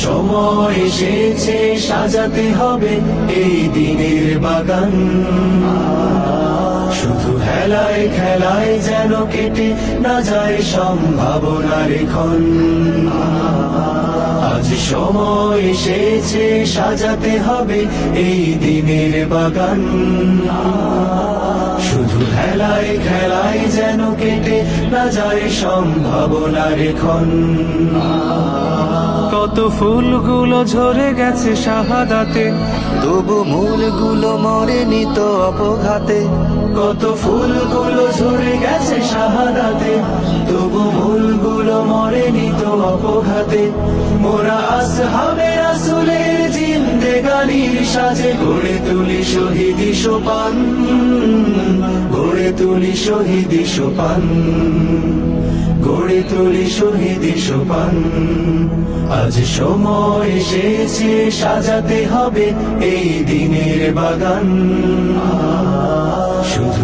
সময় এসেছে সাজাতে হবে এই দিনের বাগান। শুধু হেলায় খেলায় যেন কেটে না যায় সম্ভাবনার ক্ষণ। আজ সময় এসেছে সাজাতে হবে এই দিনের বাগান। শুধু হেলায় খেলায় যেন কেটে না যায় সম্ভাবনার ক্ষণ। কত ফুলগুলো ঝরে গেছে শাহাদাতে, তবু মূলগুলো মরেনি তো অপঘাতে। কত ফুলগুলো ঝরে গেছে শাহাদাতে, তবু মূলগুলো মরেনি তো অপঘাতে। মোরা আসহাবে রাসূলের জিন্দেগানির সাজে গড়ে তুলি শহীদি সোপান, গড়ে তুলি শহীদি সোপান, গড়ে তুলি শহীদি সোপান। আজ সময় এসেছে সাজাতে হবে এই দিনের বাগান। শুধু